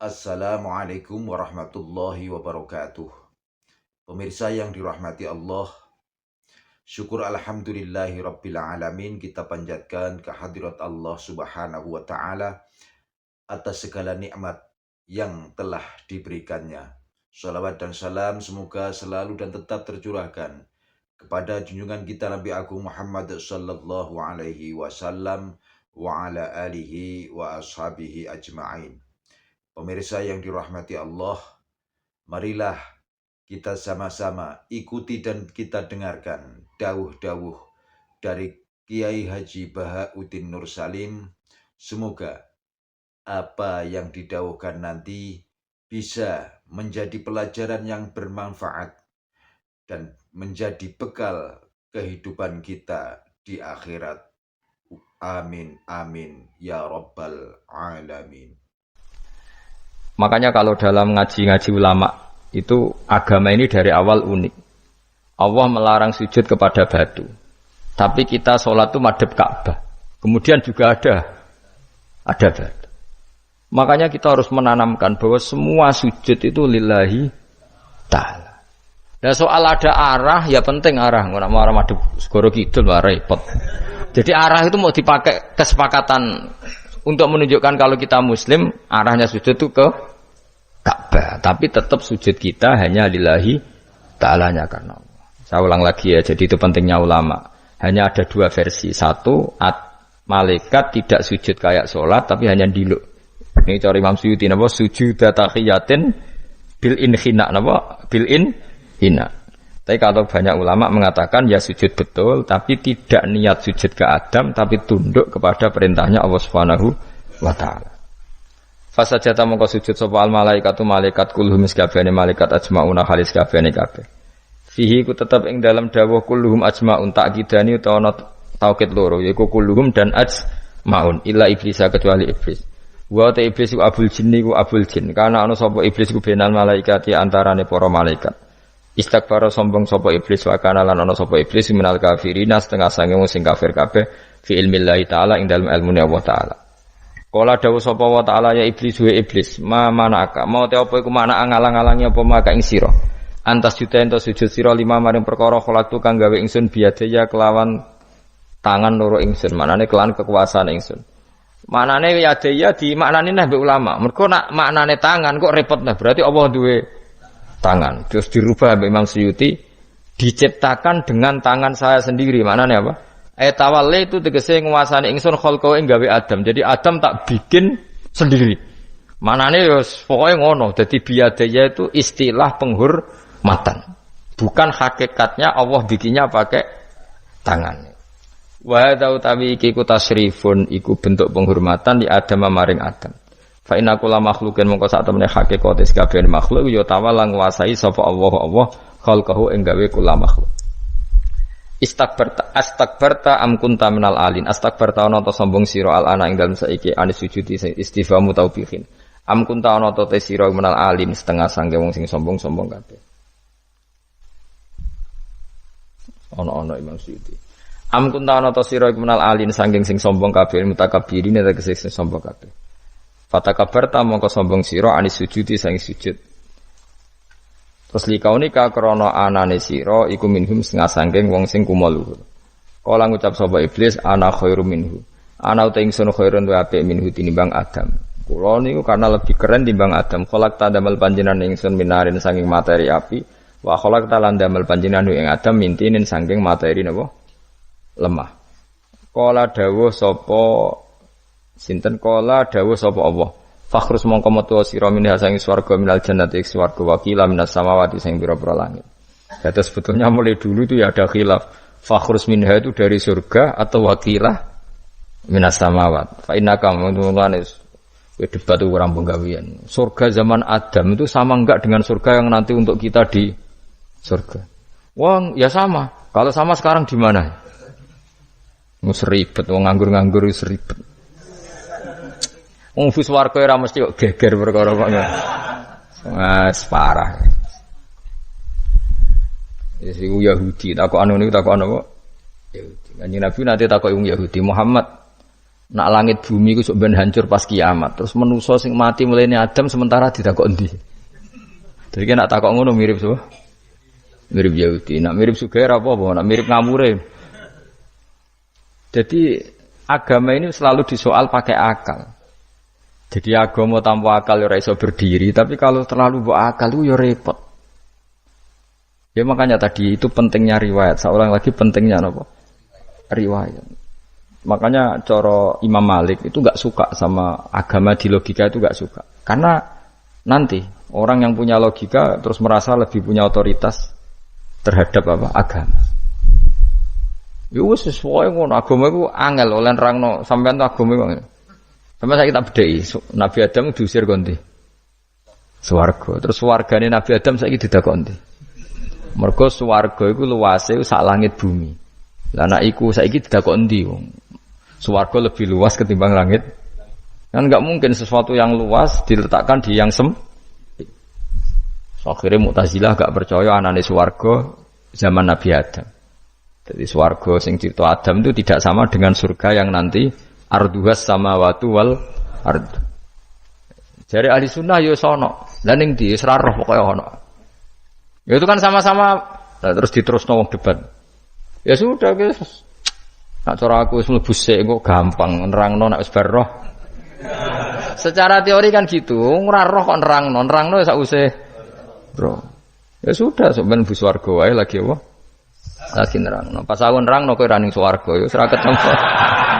Assalamualaikum warahmatullahi wabarakatuh. Pemirsa yang dirahmati Allah, syukur alhamdulillahi rabbil alamin kita panjatkan kehadirat Allah subhanahu wa ta'ala atas segala nikmat yang telah diberikannya. Salawat dan salam semoga selalu dan tetap tercurahkan kepada junjungan kita Nabi Agung Muhammad sallallahu alaihi wasallam wa ala alihi wa ashabihi ajma'in. Pemirsa yang dirahmati Allah, marilah kita sama-sama ikuti dan kita dengarkan dawuh-dawuh dari Kiai Haji Bahauddin Nur Salim. Semoga apa yang didawuhkan nanti bisa menjadi pelajaran yang bermanfaat dan menjadi bekal kehidupan kita di akhirat. Amin, amin, ya rabbal alamin. Makanya kalau dalam ngaji-ngaji ulama itu agama ini dari awal unik. Allah melarang sujud kepada batu. Tapi kita sholat itu madhep Ka'bah. Kemudian juga ada batu. Makanya kita harus menanamkan bahwa semua sujud itu lillahi ta'ala. Dan soal ada arah, ya penting arah. Nggak mau arah madhep segoro kidul, repot. Jadi arah itu mau dipakai kesepakatan untuk menunjukkan kalau kita muslim, arahnya sujud itu ke Ka'bah. Tapi tetap sujud kita hanya lillahi ta'alanya karena Allah. Saya ulang lagi ya, jadi itu pentingnya ulama. Hanya ada dua versi. Satu, malaikat tidak sujud kayak sholat, tapi hanya diluk. Ini cara Imam Suyuti, sujud tahiyatin bil inhina, bil inhina. Tapi kalau banyak ulama mengatakan ya sujud betul, tapi tidak niat sujud ke Adam, tapi tunduk kepada perintahnya Allah Subhanahu wa Ta'ala. Fasajata mongko sujud sapa al malaikatu malaikat kulluhum sakabehane malaikat ajmauna khalis kabehane kabeh. Fihi ku tetep ing dalam dawuh kulluhum ajmaun takkidani utawa taukid loro yaiku kulluhum dan ajmaun illa iblis kecuali iblis. Wa ta iblis ku abul jinni ku abul jin karena ana sapa iblis ku benal malaikati antarane para malaikat. Istakbara sombong sapa iblis wa kana lan ana sapa iblis minal kafirina setengah sange wong sing kafir kabeh fi ilmillahi taala ing dalem ilmune Allah taala. Kala dawuh sapa wa taala ya iblis wa iblis ma manaka mau te apa iku makna ngalang-alangi apa maka ing sira antas juta ento sujud sira lima maring perkara kholatu kang gawe ingsun biadaya kelawan tangan loro ingsun maknane kelawan kekuasaan ingsun maknane yadaya di maknane nah mbek ulama mergo nak maknane tangan kok repot nah berarti Allah duwe tangan terus dirubah mbek Imam Suyuti diciptakan dengan tangan saya sendiri maknane apa tawalli itu tegese nguasani ingsun khalqau ing gawe Adam. Jadi Adam tak bikin sendiri. Manane ya pokoke ngono. Dadi biadaya itu istilah penghormatan. Bukan hakikatnya Allah bikinnya pakai tangan. Wa hadza utawi iki ku tasrifun iku bentuk penghormatan di Adam maring Adam. Fa inna kulla makhluqin mongko sak temene hakikate kabeh makhluk ya tawala nguasai sapa Allah khalqahu ing gawe kula makhluk. Astakbarta am kunta minal alin astakbarta ana ta sombong sira al ana ing dalem saiki anis sujudi istifamu taubihin am kunta ana ta sira minal alin setengah sange wong sing sombong-sombong kabeh ana Imam Suyuti am kunta ana ta sira minal alin sanging sing sombong kabeh mutakabbirin tegese sing sombong kabeh fatakabarta mongko sombong sira anis sujudi sang sujud. Terus likaunika krana anane sira iku minhum setengah sangking wong sing kumo luhur. Kala ngucap sapa iblis ana khairu minhu. Ana uta ingsun khairun wa apik minhu tinimbang Adam. Kula niku karena lebih keren timbang Adam. Kholak ta damel panjenengan ingsun minarin saking materi api. Wa kholak ta lan damel panjenengan ing Adam mintinin saking materi napa? Lemah. Kala dawuh sapa sinten kala dawuh sapa Allah. Fakhrus mongko metu sira minha sangi swarga minal jannati swarga wakila minas samawati sing pira-pira langit. Jadi sebetulnya mulai dulu itu ya ada khilaf. Fakhrus minha itu dari surga atau wakilah minas samawat. Fa innaka muntunanis debat itu kurang penggawean. Surga zaman Adam itu sama enggak dengan surga yang nanti untuk kita di surga? Wong ya sama. Kalau sama sekarang di mana? Seribet wong nganggur-nganggur seribet. Wong swarga ora mesti kok geger perkara kok. Wes parah. Ya sing Yahudi takok anu niku takok apa? Yahudi. Kanjeng Nabi nate takok wong Yahudi, Muhammad, Nak langit bumi ku sok ben hancur pas kiamat. Terus manusa sing mati mulai Adam sementara ditakok endi. Jadi kan nak takok ngono mirip so. Mirip Yahudi. Nak mirip Sugair apa? Nak mirip ngamure. Jadi agama ini selalu disoal pakai akal. Jadi agama tanpa akal ya ora iso berdiri, tapi kalau terlalu bawa akal itu ya repot. Ya makanya tadi itu pentingnya riwayat. Seorang lagi pentingnya apa? Riwayat. Makanya coro Imam Malik itu gak suka sama agama di logika itu gak suka. Karena nanti orang yang punya logika terus merasa lebih punya otoritas terhadap apa? Agama. Ya wis sesuai ngono agama iku angel oleh nerangno sampean tuh agama iku. Sampai saya kita bedheki Nabi Adam diusir kondi. Swarga. Terus swargane Nabi Adam saiki didakoni. Mergo swarga iku luase sak langit bumi. Lah nek iku saiki didakoni ndi wong. Swarga lebih luas ketimbang langit. Kan enggak mungkin sesuatu yang luas diletakkan di yang sempit. Akhirnya Mu'tazilah gak percaya anane swarga zaman Nabi Adam. Jadi swarga sing cipta Adam itu tidak sama dengan surga yang nanti arduhas samawati wal ard. Jare ahli sunnah ya sono. Lah ning ndi ora roh pokoke ono. Ya itu kan sama-sama terus diterusno wong debat. Ya sudah guys. Nak cara aku wis mlebu sik kok gampang nerangno nek wis bar roh. Secara teori kan gitu, ora roh kok nerangno ya sakwise roh. Ya sudah sampeyan mlebu swarga wae lagi apa? Lagi nerangno. Pas aku nerangno kowe ra ning swarga ya wis ora ketemu.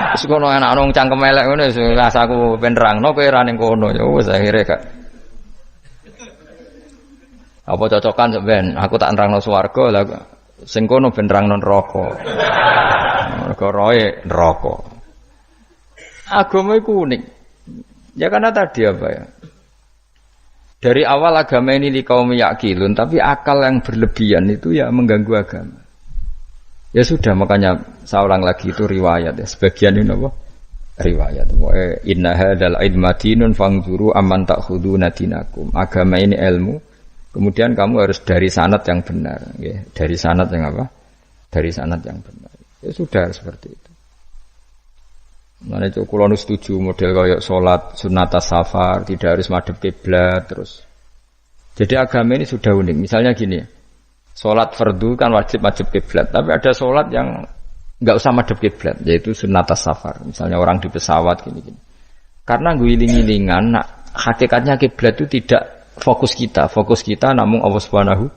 Wis kono enak nang cangkem elek ngono wis aku ben nerangno kowe ra ning kono ya wis akhire gak. Apa cocokan sampeyan? Aku tak nerangno swarga lah sing kono ben nerangno neraka. Roe neraka. Agama itu unik. Ya karena tadi apa ya? Dari awal agama ini kaum yakilun, tapi akal yang berlebihan itu ya mengganggu agama. Ya sudah makanya seorang lagi itu riwayat ya. Sebagian ini apa? Riwayat. Inna hadzal ilma dinun fangzuru amman ta'khuduna dinakum. Agama ini ilmu. Kemudian kamu harus dari sanad yang benar, ya. Dari sanad yang apa? Dari sanad yang benar. Ya sudah seperti itu. Mana itu kalau setuju model kayak sholat sunat safar tidak harus madhep kiblat terus. Jadi agama ini sudah unik. Misalnya gini, sholat fardu kan wajib kiblat, tapi ada sholat yang nggak usah madhep kiblat, yaitu sunat safar. Misalnya orang di pesawat gini. Karena guling-gilingan, hakikatnya kiblat itu tidak fokus kita namun Allah Subhanahu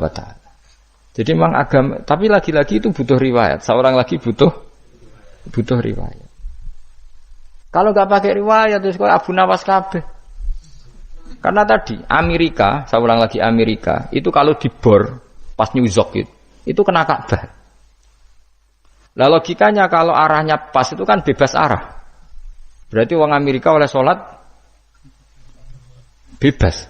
wa Ta'ala. Jadi memang agama, tapi lagi-lagi itu butuh riwayat. Seorang lagi butuh riwayat. Kalau nggak pakai riwayat, terus kok Abu Nawas kabeh. Karena tadi Amerika, seorang lagi Amerika, itu kalau dibor pas New York itu kena Ka'bah. Lah logikanya kalau arahnya pas itu kan bebas arah. Berarti orang Amerika oleh sholat bebas.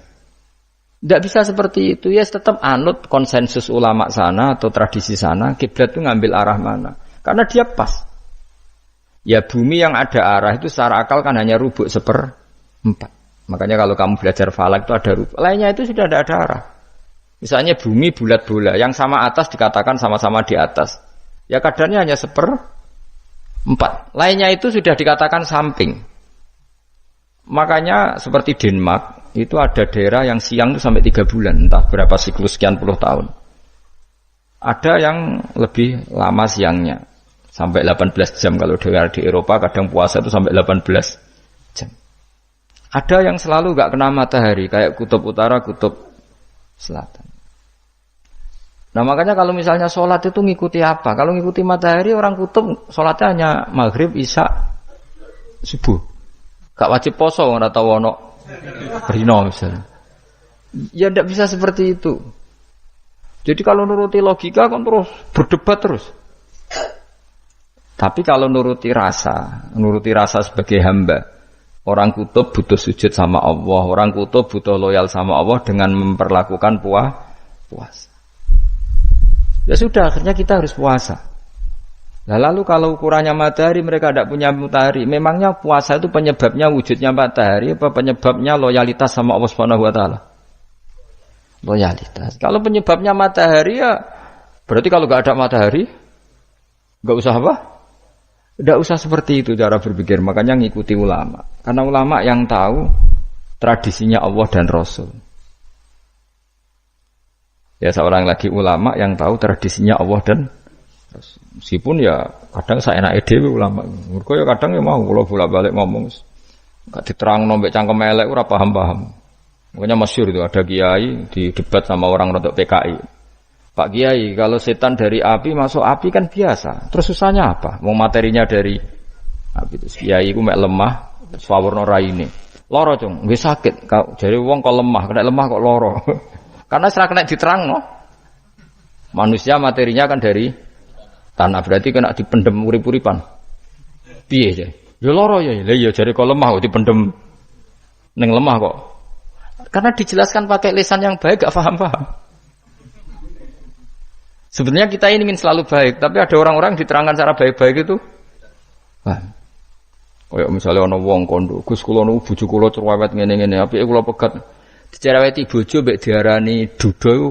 Tidak bisa seperti itu, ya tetap anut konsensus ulama sana atau tradisi sana, kiblat itu ngambil arah mana. Karena dia pas. Ya bumi yang ada arah itu secara akal kan hanya rubuk 1/4. Makanya kalau kamu belajar falak itu ada rubuk. Lainnya itu sudah tidak ada arah. Misalnya bumi bulat bola, yang sama atas dikatakan sama-sama di atas. Ya kadarnya hanya 1/4. Lainnya itu sudah dikatakan samping. Makanya seperti Denmark, itu ada daerah yang siang itu sampai 3 bulan, entah berapa siklus sekian puluh tahun. Ada yang lebih lama siangnya, sampai 18 jam. Kalau daerah di Eropa kadang puasa itu sampai 18 jam. Ada yang selalu gak kena matahari, kayak kutub utara, kutub selatan. Nah makanya kalau misalnya sholat itu ngikuti apa? Kalau ngikuti matahari, orang kutub sholatnya hanya maghrib, isya, subuh. Gak wajib poso, nggak tahu ono rino misalnya. Ya tidak bisa seperti itu. Jadi kalau nuruti logika kan terus berdebat terus. Tapi kalau nuruti rasa sebagai hamba, orang kutub butuh sujud sama Allah, orang kutub butuh loyal sama Allah dengan memperlakukan puasa. Ya sudah, akhirnya kita harus puasa. Nah, lalu kalau ukurannya matahari, mereka tidak punya matahari. Memangnya puasa itu penyebabnya wujudnya matahari apa penyebabnya loyalitas sama Allah Subhanahu wa Ta'ala? Loyalitas. Kalau penyebabnya matahari ya berarti kalau nggak ada matahari nggak usah apa? Tidak usah seperti itu cara berpikir, makanya ngikuti ulama. Karena ulama yang tahu tradisinya Allah dan Rasul. Ya seorang lagi ulama yang tahu tradisinya Allah dan Rasul. Meskipun ya kadang saya enak dewe ulama. Mergo ya kadang ya mau kula bolak-balik ngomong. Gak diterang nombek cangkem elek ora paham-paham. Makanya masyhur itu ada kiai di debat sama orang rodok PKI. Pak Kiai, kalau setan dari api masuk api kan biasa. Terus susahnya apa? Mau materinya dari api itu. Kiai ku mek lemah, swawarna raine. Loro, Cung. Nggih sakit. Jare wong kok lemah, kena lemah kok loro. Karena serak kena diterangno. Manusia materinya kan dari tanah, berarti kena dipendem urip-uripan. Piye ya? Ya loro ya. Lah ya jare kok lemah kok dipendem ning lemah kok. Karena dijelaskan pakai lisan yang baik gak paham-paham. Sebenarnya kita ini ingin selalu baik, tapi ada orang-orang diterangkan cara baik-baik itu. Kayak misalnya ana wong kondo, Gus kula niku bojo kula cerewet ngene-ngene, apike kula pegat dicereweti bojo mbek diarani duda iku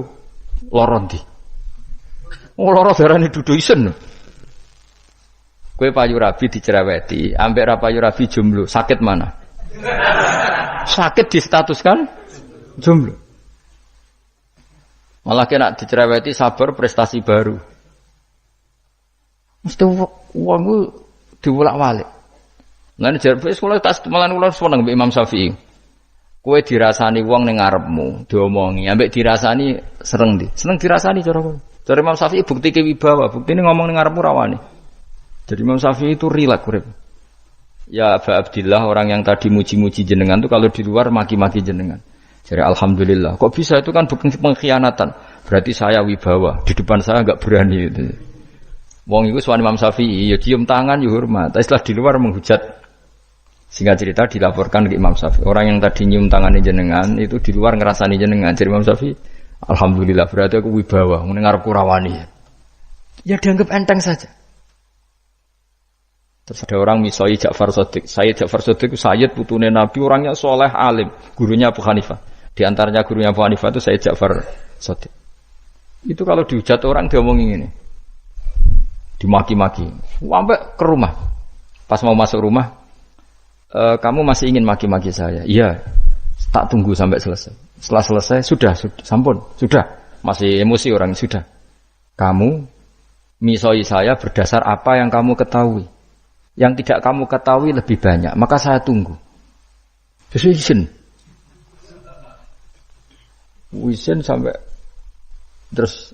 lara ndi? Oh lara diarani duda isen. Kowe payu rabi dicereweti, ambek ra payu rabi jomblo, sakit mana? Sakit distatuskan jomblo. Malah kena dicereweti sabar prestasi baru. Mesti wong ku diwolak-walik. Lan jarpe sekolah tas malan kula seneng mbek Imam Syafi'i. Kowe dirasani wong ning ngarepmu, diomongi, ambek dirasani sereng ndi? Seneng dirasani cara kowe. Cara Imam Syafi'i bukti kewibawa, buktine ngomong ning ngarepmu rawani. Jadi Imam Syafi'i itu rileks urip. Ya Aba Abdillah orang yang tadi muji-muji jenengan tuh kalau di luar maki-maki jenengan. Jadi alhamdulillah. Kok bisa itu kan bukan pengkhianatan. Berarti saya wibawa. Di depan saya enggak berani itu. Wong iku suwan Imam Syafi'i ya cium tangan ya hormat. Tapi setelah di luar menghujat. Singkat cerita dilaporkan ke Imam Syafi'i. Orang yang tadi nyium tangannya jenengan itu di luar ngerasani jenengan. Jadi Imam Syafi'i alhamdulillah berarti aku wibawa, ngarepku rawani. Ya dianggap enteng saja. Terus ada orang misoi Ja'far Shadiq. Sayyid Ja'far Shadiq itu Sayyid putune Nabi, orangnya soleh alim, gurunya Abu Hanifah. Di antaranya gurunya Abu Hanifah itu Sayyid Ja'far Shadiq. Itu kalau dihujat orang diomongin ini, dimaki-maki, sampai ke rumah. Pas mau masuk rumah, kamu masih ingin maki-maki saya? Iya, tak tunggu sampai selesai. Setelah selesai, sudah, sampun, sudah. Masih emosi orang, sudah. Kamu misoi saya berdasar apa yang kamu ketahui. Yang tidak kamu ketahui lebih banyak, maka saya tunggu. Terus Wisen sampai terus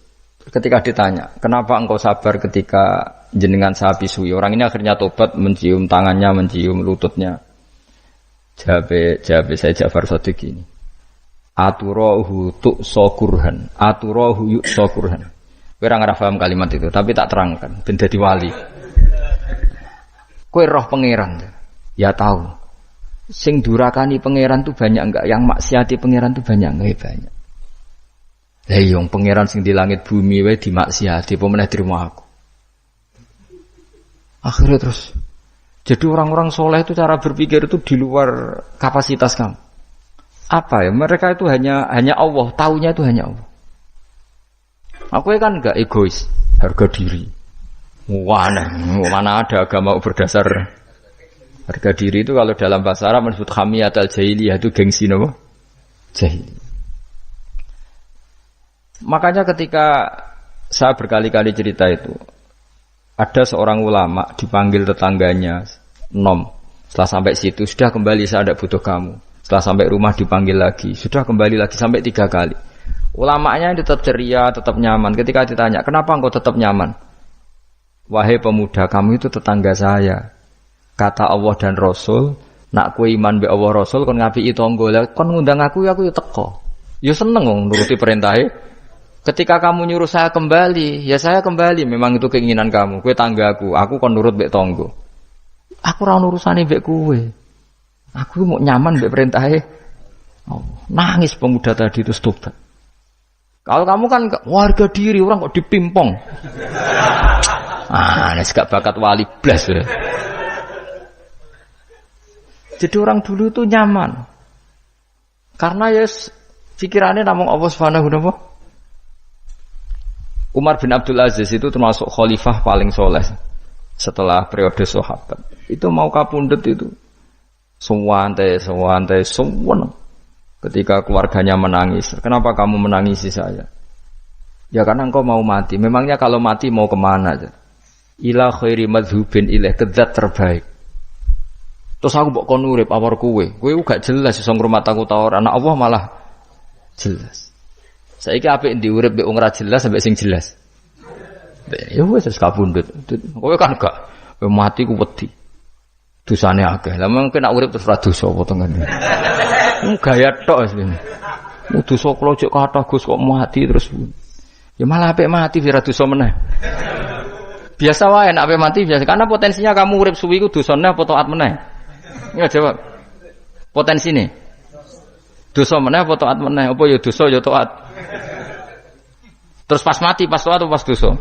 ketika ditanya, kenapa engkau sabar ketika jenengan saya pisui? Orang ini akhirnya tobat, mencium tangannya, mencium lututnya. Jawab saya Ja'far Shadiq ini. Aturahu tu'sokurhan, aturahu yu'sokurhan. Kowe ora paham kalimat itu, tapi tak terangkan ben dadi wali. Kowe roh pangeran. Ya tahu. Sing durakani pangeran tuh banyak enggak? Yang maksiati pangeran tuh banyak enggak? Ya banyak. Lah yang pangeran sing di langit bumi wae dimaksiati, apa meneh terima aku. Akhirnya terus jadi orang-orang soleh itu cara berpikir itu di luar kapasitas kamu. Apa ya? Mereka itu hanya Allah, taunya itu hanya Allah. Aku kan enggak egois, harga diri. Mana ada agama berdasar harga diri itu kalau dalam bahasa Arab disebut hamiyatul jahiliyah itu gengsi apa? Jahili. Makanya ketika saya berkali-kali cerita itu, ada seorang ulama dipanggil tetangganya, nom. Setelah sampai situ sudah kembali, saya tidak butuh kamu. Setelah sampai rumah dipanggil lagi, sudah kembali lagi sampai 3 kali. Ulamanya tetap ceria, tetap nyaman. Ketika ditanya, kenapa engkau tetap nyaman? Wahai pemuda, kamu itu tetangga saya. Kata Allah dan Rasul, nak kue iman be Allah Rasul kon ngapiki tangga. Lah kon ngundang aku ya teko. Ya seneng wong nuruti perintahnya. Ketika kamu nyuruh saya kembali, ya saya kembali. Memang itu keinginan kamu. Kue tanggaku, aku kon nurut be tangga. Aku ora urusane mbek kowe. Aku mau nyaman mbek perintahnya. Oh, nangis pemuda tadi itu tobat. Kalau kamu kan warga diri, orang kok dipimpong. Ini gak bakat wali blas ya. Jadi orang dulu itu nyaman. Karena ya pikirannya namung Allah Subhanahu wa ta'ala. Umar bin Abdul Aziz itu termasuk khalifah paling soleh. setelah periode sahabat. Itu mau kapundhut itu. Sewantai, suwen. Ketika keluarganya menangis, kenapa kamu menangisi saya? Ya karena engkau mau mati. Memangnya kalau mati mau kemana? Ila khairi madhubin ilaih, ke zat terbaik. Terus aku mbok kon urip awar kowe gak jelas iso ngrumat aku ta ora. Anak Allah malah jelas. Saiki apik ndi urip mbek wong ora jelas sampai sing jelas. Ya wis kapundhut. Kowe kan gak mati ku wedi. Dosane akeh. Lah mengko nek urip terus ora dosa apa to ngene. Gaya tok asline. Dosa kula cek kathah Gus kok mati terus. Ya malah apik mati ora dosa meneh. Biasa wae nek apik mati biasa karena potensinya kamu urip suwi ku dosane apa taat meneh. Ya jawab. Potensine. Dosa meneh apa taat meneh? Apa ya dosa ya taat. Terus pas mati pas taat atau pas dosa?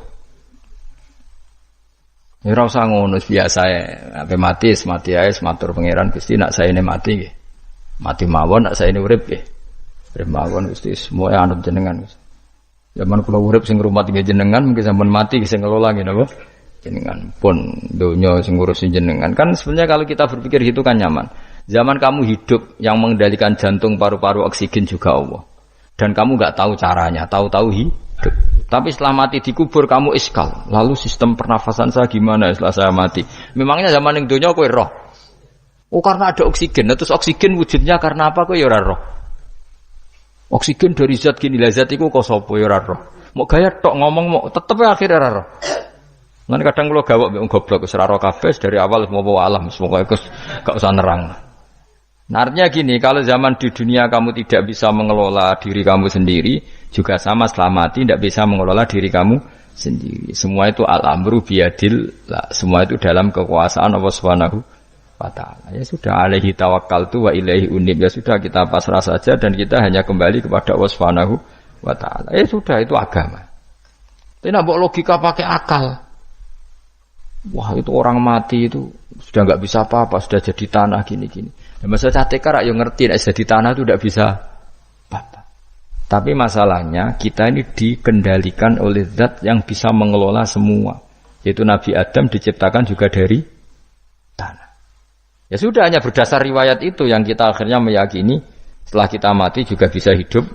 Ya ora usah ngono biasa ya. Ape mati ae matur pangeran Gusti nak saene mati nggih. Mati mawon nak saene urip nggih. Urip mawon Gusti semua anut jenengan. Zaman kula urip sing ngrumat nggih jenengan mungkin sampean mati sing ngelola nggih napa? Jenengan pun donya sing ngurusin jenengan. Kan sebenarnya kalau kita berpikir gitu kan nyaman. Zaman kamu hidup yang mengendalikan jantung, paru-paru, oksigen juga Allah. Dan kamu enggak tahu caranya, tahu-tahu hidup. Tapi setelah mati dikubur kamu iskal. Lalu sistem pernafasan saya gimana setelah saya mati? Memangnya zaman yang dunia kowe roh. Oh karena ada oksigen. Terus oksigen wujudnya karena apa kowe ya ora roh. Oksigen dari zat gini lah zat iku kok sapa ya ora roh. Mau gaya tok ngomong mau tetep akhirnya ora roh. Lan kadang kula gawok mbek goblok wis ora roh kabeh dari awal semua alam semoga gak usah nerang. Nah, artinya gini, kalau zaman di dunia kamu tidak bisa mengelola diri kamu sendiri, juga sama setelah mati tidak bisa mengelola diri kamu sendiri. Semua itu al-amru biyadillah, semua itu dalam kekuasaan Allah Subhanahu wa taala. Ya sudah, alaihi tawakkaltu wa ilaihi unib. Ya sudah, kita pasrah saja dan kita hanya kembali kepada Allah Subhanahu wa taala. Ya sudah, itu agama. Tapi nak bawa logika pakai akal. Wah, itu orang mati itu sudah enggak bisa apa-apa, sudah jadi tanah gini-gini. Ya, masalah catekar yang ngerti nek jadi tanah itu tidak bisa apa-apa. Tapi masalahnya kita ini dikendalikan oleh zat yang bisa mengelola semua. Yaitu Nabi Adam diciptakan juga dari tanah. Ya sudah, hanya berdasar riwayat itu yang kita akhirnya meyakini setelah kita mati juga bisa hidup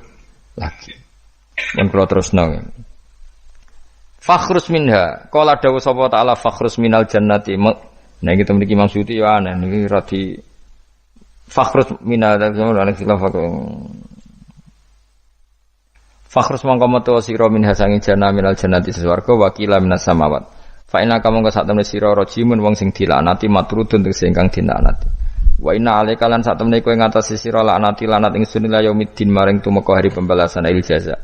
lagi. Dan kalau terus nang. Fakhrus minha, qala dawu sapa ta'ala fakhrus minal jannati. Nah iki mriki Imam Suyuti ya aneh niki radi fakhrus minal fakhrus mangko metu sira minha sanging jannah minal jannati swarga wa qila minas samawat. Fa inna kamu ka sak temne sira rajimun wong sing dilaknati matrudun sing kang dilaknati. Wa inna alaika lan sak temne kowe ngatasi sira laknati lanat ingsun ila yaumiddin maring tumeka hari pembalasan il jaza.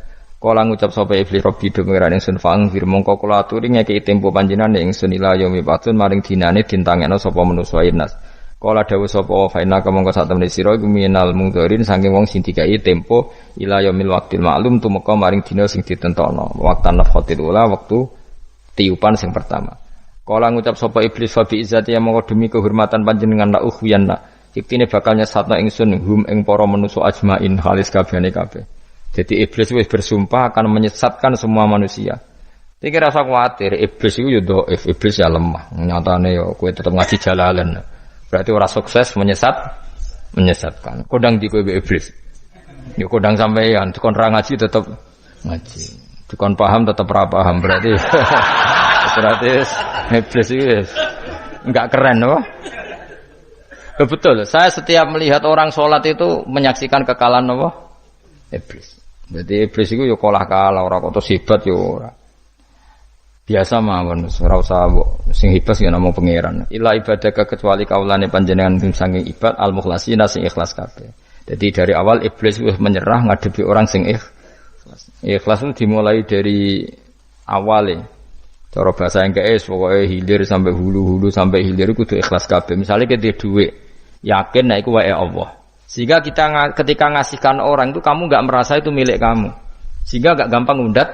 Kala ngucap sapa iblis rabbi do pengiran ingsun fang fir mongko kula aturi ngeki tempo panjenengan ingsun ila yaumi batun maring dinane dintangekno sapa manusa inas. Kala dawuh sapa fa inna kamangka sak temne sira iku minal mungdharin saking wong sing dikai tempo ila yaumil waqtil ma'lum tumeka maring dina sing ditentokno. Waqtan nafkhatil ula wektu tiupan sing pertama. Kala ngucap sapa iblis fa bi izzati ya mongko demi kehormatan panjenengan la ukhwiyanna. Iktine bakal nyesatno ingsun hum ing para manusa ajmain halis kabehane kabeh. Jadi iblis wis bersumpah akan menyesatkan semua manusia. Iki rasa kuwatir, iblis iku yo dhaif, iblis ya lemah. Nyatane yo kowe tetep ngaji jalalan. Berarti ora sukses menyesatkan. Kodang di kowe iblis. Yo kodang sampeyan, dikon ra ngaji tetep ngaji. Dikon paham tetep ra paham berarti. Berarti iblis iki enggak keren loh. Betul, saya setiap melihat orang sholat itu menyaksikan kekalahan apa? Iblis. Jadi iblis itu yo kalah ora kok hebat yo ora. Biasa mawon ora usah sing hebat ya namung pangeran. Ila ibadaka kecuali kaulane panjenengan sing saking ibad al mukhlasina sing ikhlas kabeh. Jadi dari awal iblis wis menyerah ngadepi orang sing ikhlas. Ikhlas itu dimulai dari awal. Cara bahasa Inggris pokoke hilir sampai hulu sampai hilir kudu ikhlas kabeh. Misale kita duwe yakin nek iku wae Allah. Sehingga kita ketika ngasihkan orang itu kamu enggak merasa itu milik kamu. Sehingga enggak gampang undat.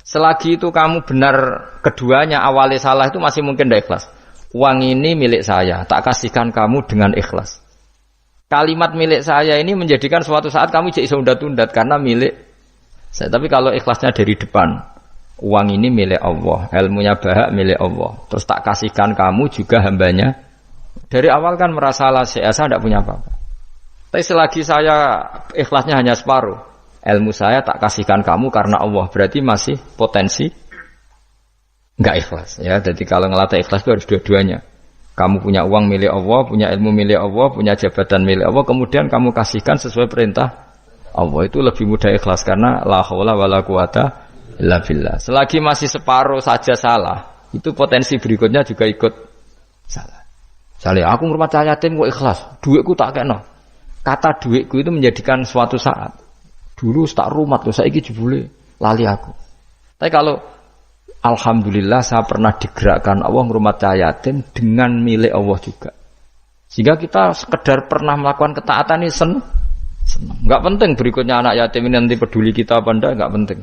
Selagi itu kamu benar keduanya awalnya salah itu masih mungkin tidak ikhlas. Uang ini milik saya, tak kasihkan kamu dengan ikhlas. Kalimat milik saya ini menjadikan suatu saat kamu jadi undat-undat karena milik saya. Tapi kalau ikhlasnya dari depan, Uang ini milik Allah, ilmunya Bahak milik Allah. Terus tak kasihkan kamu juga hambanya. Dari awal kan merasa saya tidak punya apa-apa. Tapi selagi saya ikhlasnya hanya separuh, ilmu saya tak kasihkan kamu karena Allah, berarti masih potensi enggak ikhlas. Ya, jadi kalau ngelatih ikhlas itu harus dua-duanya. Kamu punya uang milik Allah, punya ilmu milik Allah, punya jabatan milik Allah, kemudian kamu kasihkan sesuai perintah Allah, itu lebih mudah ikhlas karena la haula wala quwata illa billah. Selagi masih separuh saja salah, itu potensi berikutnya juga ikut salah. Misalnya aku ngurmat yatim kok ikhlas, duitku tak kena. Kata duitku itu menjadikan suatu saat. Dulu tak rumat loh, saiki jebule lali aku. Tapi kalau alhamdulillah saya pernah digerakkan Allah ngurmat yatim dengan milik Allah juga. Sehingga kita sekedar pernah melakukan ketaatan ini senang. Enggak penting berikutnya anak yatim ini nanti peduli kita apa enggak, enggak penting.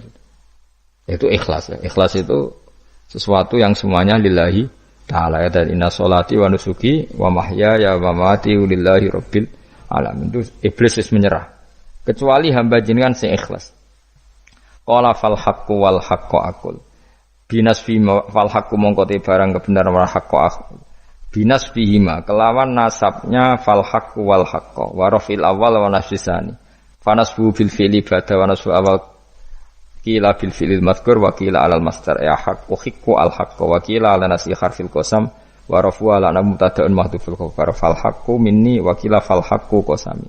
Itu ikhlas ya. Ikhlas itu sesuatu yang semuanya lillahi ta'ala, ya, dan inna sholati wa nusuki wa mahyaya wa mamati lillahi rabbil alamin. Itu iblis wis menyerah. Kecuali hamba jenengan sing ikhlas. Qala fal haqqu wal haqqu aqul. Binas fi fal haqqu mongko te barang kebenaran wal haqqu aqul. Binas fihima kelawan nasabnya fal haqqu wal haqqu wa rafil awal wa nasbisani. Fanasbu bil fi'li ba'da wa nasbu awal kila bil fi'lil madhkur wa kila alal masdar ya haqqu hiqqu al haqqu wa kila ala nasi harfil qasam wa rafu ala mubtada'un mahdhuful khabar fal haqqu minni wa kila fal haqqu qasami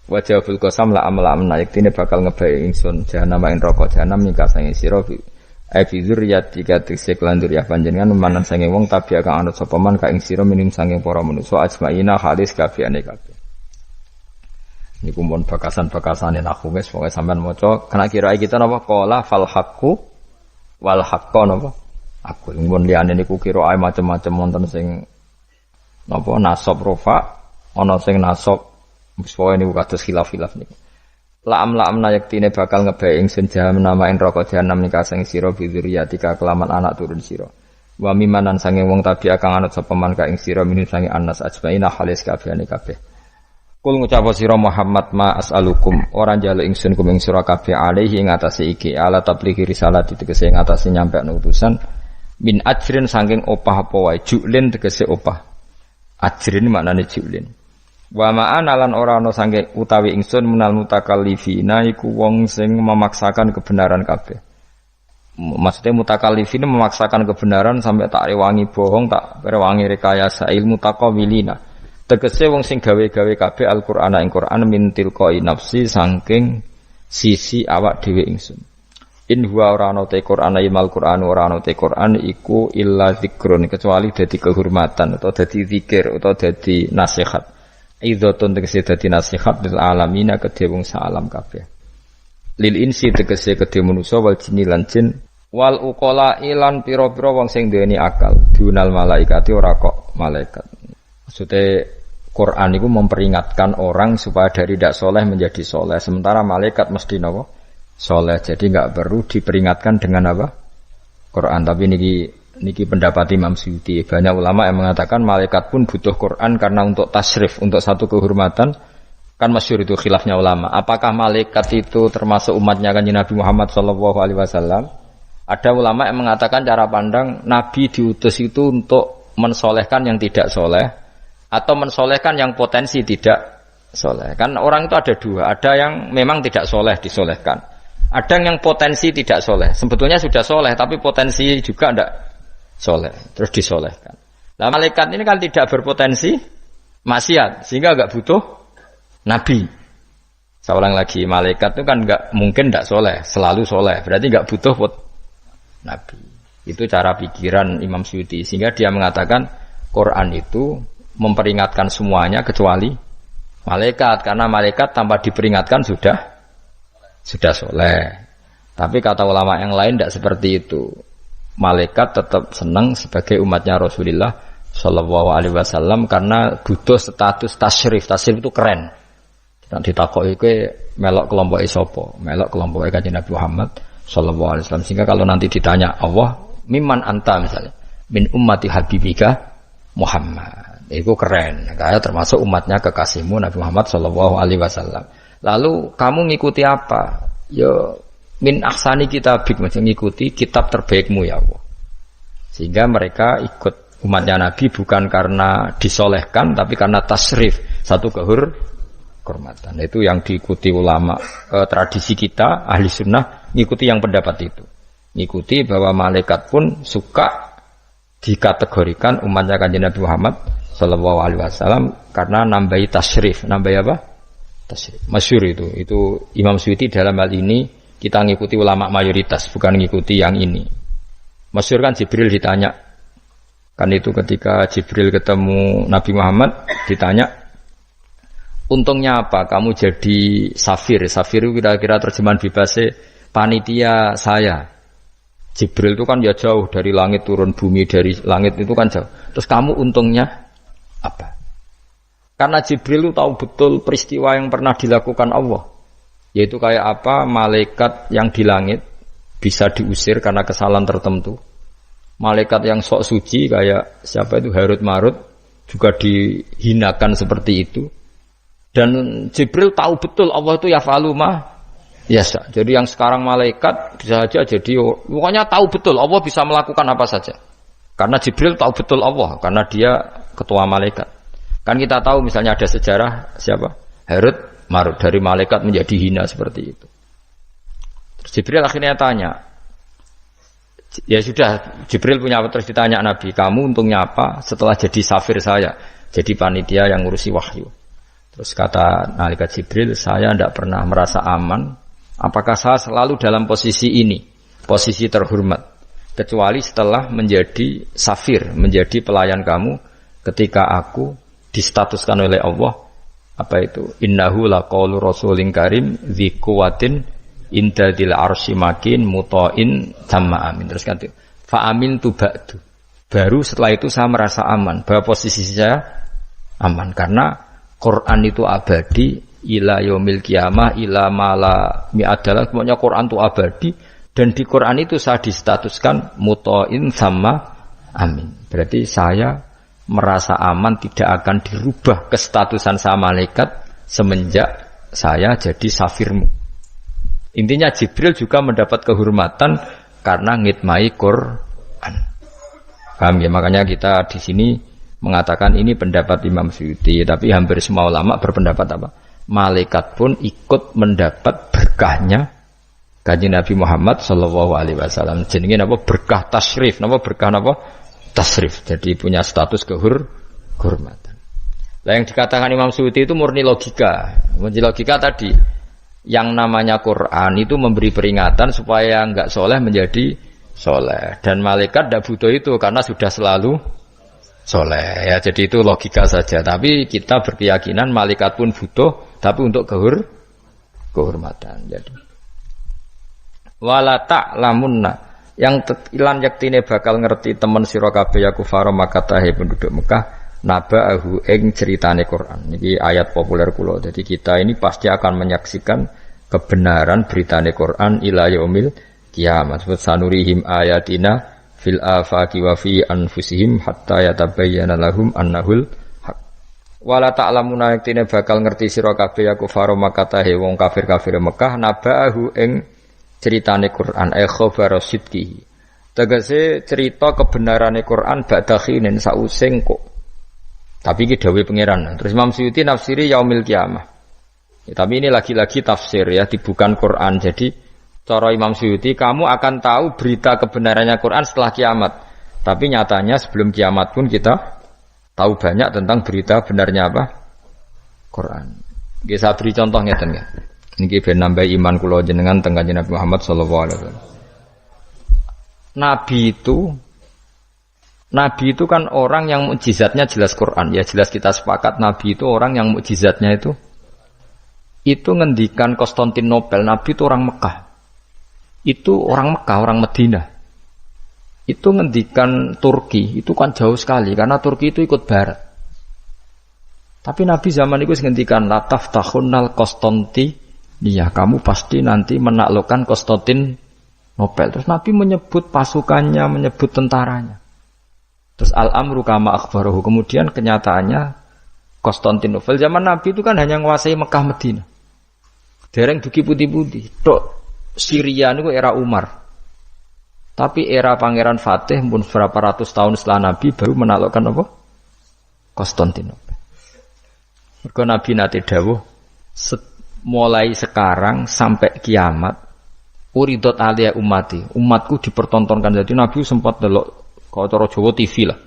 wa jawabul qasam la amla amna yektine bakal ngebayi ingsun jahanam ing neraka jahanam ing kasange sira ai fi dzurriyyati katik lan dzurriyyah panjenengan manan sange wong tabi kang anut sapa man ka ing sira minim sange para manusa ajmaina halis kabehane kabeh. Ini kumpul bakasan-bakasan yang aku guys, pokoknya sampean maca kena kira kita napa qala fal haqqu wal haqqu napa aku kumpul liyane niku kira ae macam-macam wonten sing napa nasab rofa ana sing nasab pokoke niku kados khilaf-khilaf niku la amna yaktine bakal ngebae ingsun jahanam namain neraka jahanam nika sing sira bidzuriyatika kelaman anak turun sira wa mimanan sange wong tabi kang anut sapa man ka ing sira min sange anas ajmaina halis kabehane kabeh. Kul ngucap sira Muhammad ma as'alukum ora njaluk ingsun kum ing sira kabeh alaihi ing atase iki ala tablighi risalati tegese ing atase nyampe utusan min ajrin saking opah apa wae julin tegese opah ajrin maknane julin wa ma'ana lan ora ana saking utawi ingsun menal mutakallifina iku wong sing memaksakan kebenaran kabeh. Maksudnya mutakallifina memaksakan kebenaran sampai tak rewangi bohong tak rewangi rekayasa ilmu taqawilina. Tegese wong sing gawe-gawe kabeh Al-Qur'an ing Qur'an min tilqai nafsi saking sisi awak dhewe ingsun. In huwa ora ana te Qur'an imal Qur'an ora ana te Qur'an iku illa zikrun kecuali dadi kehormatan atau dadi zikir atau dadi nasihat. Idzatun tegese dadi nasihat lil alamina kedhe wong salam kabeh. Lil insi tegese kedhe manusa wal jinni lan jin wal uqala ilan pira-pira wong sing duweni akal dunal malaikati ora kok malaikat. Maksudnya Quran itu memperingatkan orang supaya dari tidak soleh menjadi soleh. Sementara malaikat mesti nopo soleh. Jadi nggak perlu diperingatkan dengan apa? Quran. Tapi niki pendapat Imam Suyuti. Banyak ulama yang mengatakan malaikat pun butuh Quran karena untuk tasrif, untuk satu kehormatan. Kan masyhur itu khilafnya ulama. Apakah malaikat itu termasuk umatnya kanjeng Nabi Muhammad SAW? Ada ulama yang mengatakan cara pandang Nabi diutus itu untuk mensolehkan yang tidak soleh. Atau mensolehkan yang potensi tidak soleh. Kan orang itu ada dua. Ada yang memang tidak soleh disolehkan. Ada yang potensi tidak soleh. Sebetulnya sudah soleh tapi potensi juga tidak soleh. Terus disolehkan. Nah malaikat ini kan tidak berpotensi maksiat. Sehingga enggak butuh nabi. Saya ulang lagi. Malaikat itu kan enggak mungkin tidak soleh. Selalu soleh. Berarti enggak butuh nabi. Itu cara pikiran Imam Suyuti. Sehingga dia mengatakan Quran itu memperingatkan semuanya kecuali malaikat karena malaikat tanpa diperingatkan sudah soleh. Tapi kata ulama yang lain tidak seperti itu. Malaikat tetap senang sebagai umatnya Rasulullah Shallallahu Alaihi Wasallam karena butuh status tasyrif. Tasyrif itu keren. Nanti ditakoki kowe melok kelompok isopo, melok kelompok kanjeng Nabi Muhammad Shallallahu Alaihi Wasallam. Sehingga kalau nanti ditanya Allah, mimman anta misalnya, min ummati habibika Muhammad. Itu keren, kayak termasuk umatnya kekasihmu Nabi Muhammad Shallallahu Alaihi Wasallam. Lalu kamu ngikuti apa? Yo min ahsani kitabik, mengikuti kitab terbaikmu ya Allah. Sehingga mereka ikut umatnya Nabi bukan karena disolehkan, tapi karena tasrif, satu kehormatan. Itu yang diikuti ulama. Tradisi kita ahli sunnah ngikuti yang pendapat itu. Ngikuti bahwa malaikat pun suka dikategorikan umatnya Kanjeng Nabi Muhammad sallallahu alaihi wasallam karena nambahi tasrif. Nambahi apa? Tasrif. Masyhur itu Imam Suyuti dalam hal ini kita ngikuti ulama mayoritas, bukan ngikuti yang ini. Masyhur kan Jibril ditanya, kan itu ketika Jibril ketemu Nabi Muhammad ditanya, untungnya apa kamu jadi safir? Safir itu kira-kira terjemahan bebasnya panitia saya. Jibril itu kan ya jauh dari langit turun bumi, dari langit itu kan jauh. Terus kamu untungnya apa? Karena Jibril itu tahu betul peristiwa yang pernah dilakukan Allah. Yaitu kayak apa malaikat yang di langit bisa diusir karena kesalahan tertentu. Malaikat yang sok suci kayak siapa itu Harut Marut juga dihinakan seperti itu. Dan Jibril tahu betul Allah itu yaf'alu ma yasha. Jadi yang sekarang malaikat bisa saja jadi pokoknya tahu betul Allah bisa melakukan apa saja. Karena Jibril tahu betul Allah karena dia ketua malaikat. Kan kita tahu misalnya ada sejarah siapa? Harut Marut dari malaikat menjadi hina seperti itu. Terus Jibril akhirnya tanya, ya sudah, Jibril punya apa, terus ditanya Nabi, kamu untungnya apa setelah jadi safir saya, jadi panitia yang ngurusi wahyu. Terus kata malaikat Jibril, saya tidak pernah merasa aman, apakah saya selalu dalam posisi ini, posisi terhormat, kecuali setelah menjadi safir, menjadi pelayan kamu, ketika aku distatuskan oleh Allah, apa itu, innahu laqaulu rasulin karim dzi quwwatin inda dil arsy makin muta'in tamma amin. Terus kan fa amin tu ba'du. Baru setelah itu saya merasa aman, bahwa posisi saya aman karena Quran itu abadi ila yaumil qiyamah ila mala mi'adalah, pokoknya Quran itu abadi dan di Quran itu saya distatuskan muta'in sama amin. Berarti saya merasa aman, tidak akan dirubah kestatusan saya malaikat semenjak saya jadi safirmu. Intinya Jibril juga mendapat kehormatan karena ngitmai Quran. Paham ya? Makanya kita di sini mengatakan ini pendapat Imam Suyuti, tapi hampir semua ulama berpendapat apa? Malaikat pun ikut mendapat berkahnya Kanjeng Nabi Muhammad sallallahu alaihi wasallam. Jenenge napa? Berkah tasrif. Napa berkah napa? Tasrif. Jadi punya status kehormatan. Nah, yang dikatakan Imam Suyuti itu murni logika. Murni logika tadi, yang namanya Quran itu memberi peringatan supaya enggak soleh menjadi soleh. Dan malaikat tidak butuh itu karena sudah selalu soleh. Ya, jadi itu logika saja. Tapi kita berkeyakinan malaikat pun butuh, tapi untuk kehormatan. Jadi wala ta'lamunna, yang ilan yaktine bakal ngerti temen sira kabeh ya kufar Makkah penduduk Mekah naba'ahu ing ceritane Quran. Ini ayat populer kula. Jadi kita ini pasti akan menyaksikan kebenaran beritane Quran ila yaumil kiamat. Sanurihim ayatina fil afaqi wa fi anfusihim hatta yatabayyana lahum annahul haq. Wala ta'lamuna yaktine bakal ngerti sira kabeh ya kufar Makkah wong kafir-kafir Mekah naba'ahu ing ceritane Quran khabar sidqihi. Tegese cerita kebenarane Quran ba'da khinin sausing kok. Tapi iki dawuh pangeran. Terus Imam Suyuti nafsiri yaumil kiamah. Ya, tapi ini lagi-lagi tafsir ya, bukan Quran. Jadi cara Imam Suyuti kamu akan tahu berita kebenarannya Quran setelah kiamat. Tapi nyatanya sebelum kiamat pun kita tahu banyak tentang berita benarnya apa? Quran. Nggih saya beri contoh ngeten ya. Niki ben nambah iman kula jenengan teng Kanjeng Nabi Muhammad sallallahu alaihi wasallam. Nabi itu kan orang yang mukjizatnya jelas Quran. Ya jelas kita sepakat Nabi itu orang yang mukjizatnya itu ngendikan Konstantinopel. Nabi itu orang Mekah. Itu orang Mekah, orang Madinah. Itu ngendikan Turki, itu kan jauh sekali karena Turki itu ikut barat. Tapi Nabi zaman itu ngendikan lataf tahunnal Konstanti. Iya, kamu pasti nanti menaklukkan Konstantinopel. Terus Nabi menyebut pasukannya, menyebut tentaranya. Terus al-amru kama akhbarahu. Kemudian kenyataannya Konstantinopel zaman Nabi itu kan hanya menguasai Mekah Madinah. Dereng duki putih-putih. Tok Syria niku era Umar. Tapi era Pangeran Fatih pun berapa ratus tahun setelah Nabi baru menaklukkan apa? Konstantinopel. Mergo Nabi nate dawuh mulai sekarang sampai kiamat uridot alia umatku dipertontonkan. Jadi Nabi sempat delok kalau cara Jawa TV lah.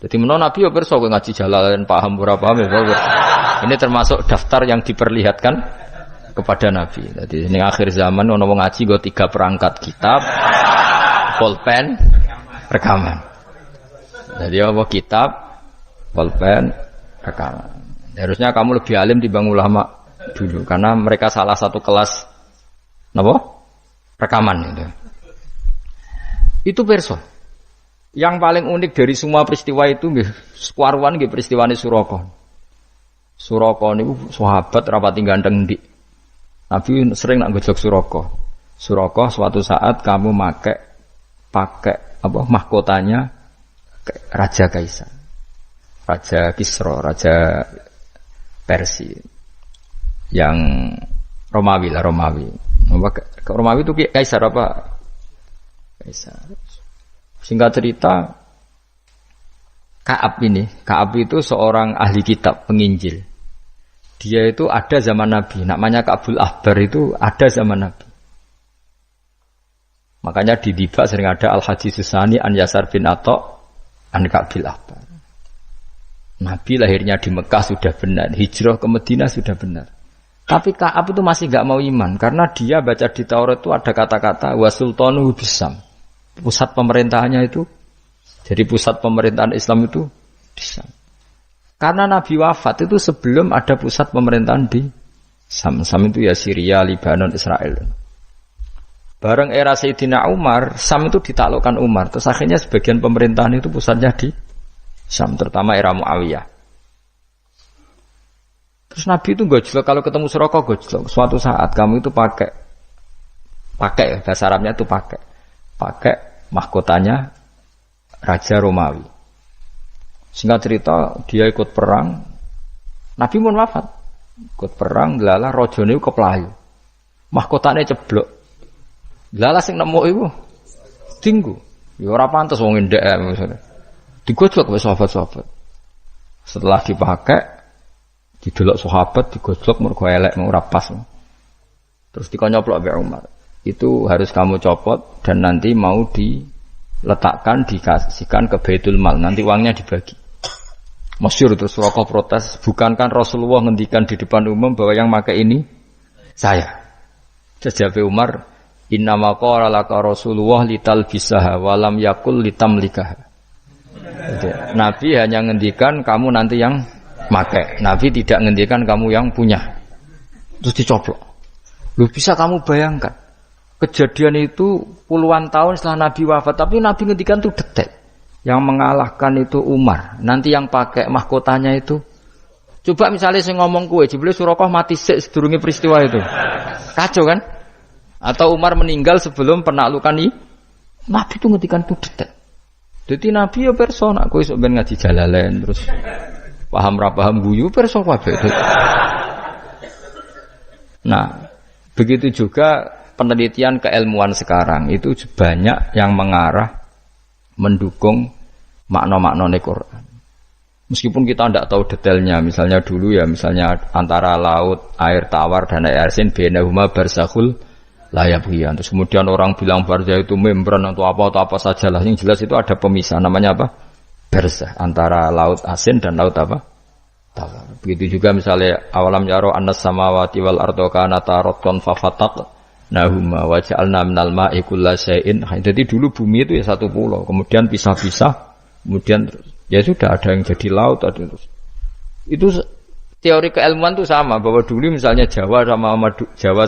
Jadi menawa Nabi ya pirsa ngaji Jalalain paham ora paham ya. Ini termasuk daftar yang diperlihatkan kepada Nabi. Jadi ini akhir zaman ono wong ngaji nggo 3 perangkat kitab, pulpen, rekaman. Jadi apa kitab, pulpen, rekaman. Harusnya kamu lebih alim dibanding ulama dulu karena mereka salah satu kelas napa? Rekaman itu. Itu perso. Yang paling unik dari semua peristiwa itu nggih sekuaruan nggih peristiwane Suraka. Suraka niku sahabat rapati ganteng ndik. Nabi sering nak gojlok Suraka. Suraka suatu saat kamu pakai apa mahkotanya Raja Kaisar. Raja Kisra, Raja Persia. Yang Romawi lah, Romawi. Romawi itu Kaisar apa? Kaisar. Singkat cerita, Ka'ab itu seorang ahli kitab, penginjil. Dia itu ada zaman Nabi, namanya Ka'bul Ahbar itu ada zaman Nabi. Makanya di Diba sering ada Al-Hadis Susani An Yasar bin Atta An Ka'bil Ahbar. Nabi lahirnya di Mekah sudah benar, hijrah ke Madinah sudah benar. Tapi Ka'ab itu masih gak mau iman, karena dia baca di Taurat itu ada kata-kata wa sultanu bisam. Pusat pemerintahannya itu, jadi pusat pemerintahan Islam itu di Syam. Karena Nabi wafat itu sebelum ada pusat pemerintahan di Syam. Syam itu ya Syria, Lebanon, Israel. Bareng era Sayyidina Umar, Syam itu ditaklukkan Umar. Terus akhirnya sebagian pemerintahan itu pusatnya di Syam, terutama era Muawiyah. Terus Nabi itu gojlok, kalau ketemu Suraka gojlok. Suatu saat kamu itu pakai bahasa Arabnya itu pakai mahkotanya Raja Romawi. Singkat cerita dia ikut perang. Nabi pun wafat. Ikut perang, lala rajane keplayu. Mahkotane ceblok. Lala sing nemu iku tinggu. Ya ora pantes wong ndek maksudnya. Digojlok oleh sahabat-sahabat. Setelah dipakai, didelok sahabat digojlok mergo elek ora pas. Terus dikonyoplok mbek Umar. Itu harus kamu copot dan nanti mau diletakkan dikasihkan ke Baitul Mal, nanti uangnya dibagi. Masyhur terus Suraka protes, bukankah Rasulullah ngendikan di depan umum bahwa yang pakai ini saya. Jawab Umar, innama qala laka Rasulullah litalbisaha wa lam yakul litamlikaha. Nabi hanya ngendikan kamu nanti yang pakai. Nabi tidak ngendikan kamu yang punya. Terus dicoplok. Lu bisa kamu bayangkan kejadian itu puluhan tahun setelah Nabi wafat, tapi Nabi ngendikan itu detail. Yang mengalahkan itu Umar. Nanti yang pakai mahkotanya itu, coba misalnya saya ngomong kue, jebule Suraka mati sedurunge peristiwa itu, kacau kan? Atau Umar meninggal sebelum penaklukan ini, Nabi itu ngendikan itu detail. Jadi Nabi ya perso, nak kue sok ben ngaji Jalalain terus paham ra paham guyu perso kabeh. Nah, begitu juga penelitian keilmuan sekarang itu banyak yang mengarah mendukung makna-makna Quran. Meskipun kita tidak tahu detailnya, misalnya dulu ya, misalnya antara laut, air tawar dan air asin, bainahuma barzakhul la yabghiyan. Terus kemudian orang bilang barzah itu membran atau apa saja lah. Yang jelas itu ada pemisah, namanya apa? Barzah, antara laut asin dan laut apa? Tawar. Begitu juga misalnya awalam yaro annas samawati wal ardo kanata ratqan fafataq nahuma wa ja'alna minal ma'i kullasyai'in. Jadi dulu bumi itu ya satu pulau, kemudian pisah-pisah, kemudian ya sudah ada yang jadi laut, ada terus. Itu teori keilmuan itu sama, bahwa dulu misalnya Jawa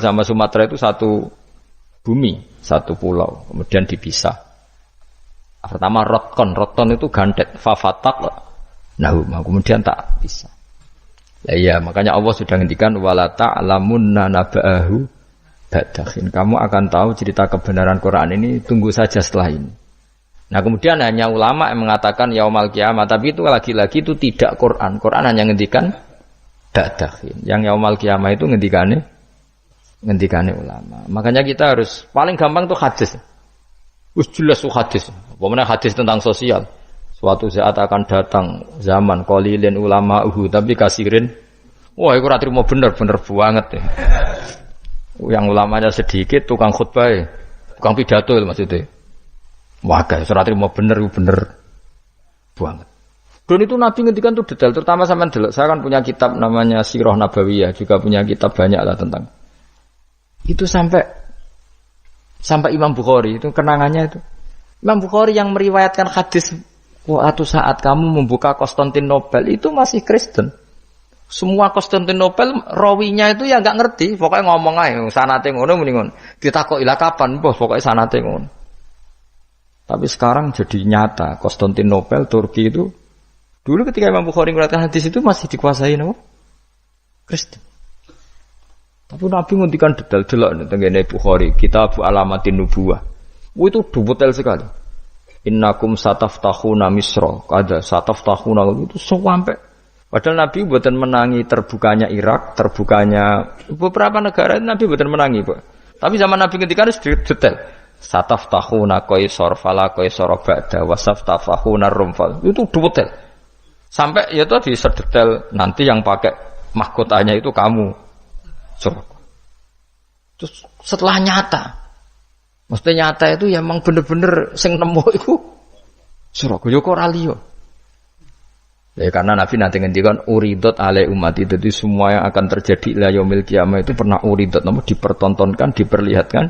sama Sumatera itu satu bumi, satu pulau, kemudian dipisah. Pertama roton itu gandet, fafatak nahuma, kemudian tak pisah. Lah iya, makanya Allah sudah ngendikan wala ta'lamunna naba'ahu ba'dahin. Kamu akan tahu cerita kebenaran Quran ini, tunggu saja setelah ini. Nah kemudian hanya ulama yang mengatakan yaumal kiamat, tapi itu lagi-lagi itu tidak Quran. Quran hanya ngendikan ba'dahin. Yang yaumal kiamat itu ngendikannya ngendikane ulama. Makanya kita harus paling gampang tuh hadis. Wis jelas tuh hadis. Pokoknya hadis tentang sosial. Suatu saat akan datang zaman qalilin ulama'uhu tapi kasirin. Wah, iku ora trimo bener banget ya. Yang ulamanya sedikit, tukang khutbah, tukang pidato maksudnya. Wah, guys, ora trimo bener banget. Dan itu Nabi ngendikan tuh detail, terutama sampean delok. Saya kan punya kitab namanya Sirah Nabawiyah, juga punya kitab banyak lah tentang. Itu sampai Imam Bukhari itu kenangannya itu. Imam Bukhari yang meriwayatkan hadis suatu saat kamu membuka Konstantinopel itu masih Kristen. Semua Konstantinopel rawinya itu ya enggak ngerti, pokoknya ngomong aja sanate ngono muni ngono. Ditakoki lah kapan, bos, pokoknya sanate ngono. Tapi sekarang jadi nyata Konstantinopel Turki itu dulu ketika Imam Bukhari meriwayatkan hadis itu masih dikuasai nama Kristen. Tapi Nabi ngendikan detail delok tengene Bukhari, Kitab Alamatin Nubuwah. Itu detail sekali. Innakum sataftahuna Misra, ada sataftahuna itu sampai padahal Nabi buatan menangi terbukanya Irak, terbukanya beberapa negara Nabi buatan menangi, Pak. Tapi zaman Nabi ngendikan detail. Sataftahuna Qaisar fala Qaisar ba'da wasaftahuna Rum. Itu detail. Sampai ya tadi sedetail nanti yang pakai mahkotanya itu kamu. Terus setelah nyata, maksudnya nyata itu ya emang bener-bener sing nemu itu Surabaya kok ralio. Ya karena Nabi nanti ngendikan uridot alai umat itu jadi semua yang akan terjadi la yaumil qiyamah itu pernah uridot, namun dipertontonkan, diperlihatkan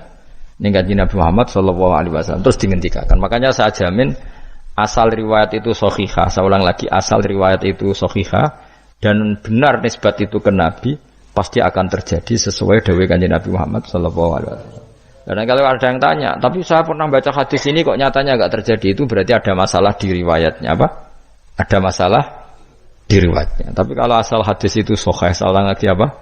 ning kanjeng Nabi Muhammad sallallahu alaihi wasallam terus dihentikan. Makanya saya jamin asal riwayat itu sahihah, saya ulang lagi asal riwayat itu sahihah dan benar nisbat itu ke Nabi pasti akan terjadi sesuai dawuh kanjeng Nabi Muhammad sallallahu alaihi wasallam. Dan kalau ada yang tanya, tapi saya pernah baca hadis ini kok nyatanya enggak terjadi, itu berarti ada masalah di riwayatnya apa? Ada masalah di riwayatnya. Tapi kalau asal hadis itu sahih, saya ulang lagi apa?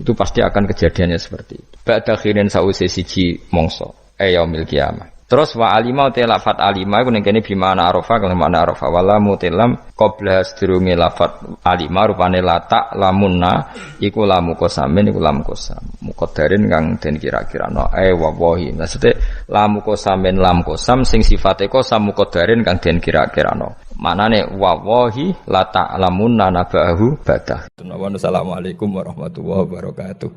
Itu pasti akan kejadiannya seperti itu. Ba'da khirin sa'usi siji mongso yaumil qiyamah. Terus wa alima te lafat alima iku ning kene bi makna arafa kang makna arafa wala mutilam qabla sedurunge lafat alima rupane latak lamunna iku lamu kosamen iku lamu kosam muqaddarin kang den kira-kirano wallahi maksudnya lamu kosamen lam kosam sing sifate kosam muqaddarin kang den kira-kirano manane wallahi latak lamunna nabahu badah. Assalamualaikum warahmatullahi wabarakatuh.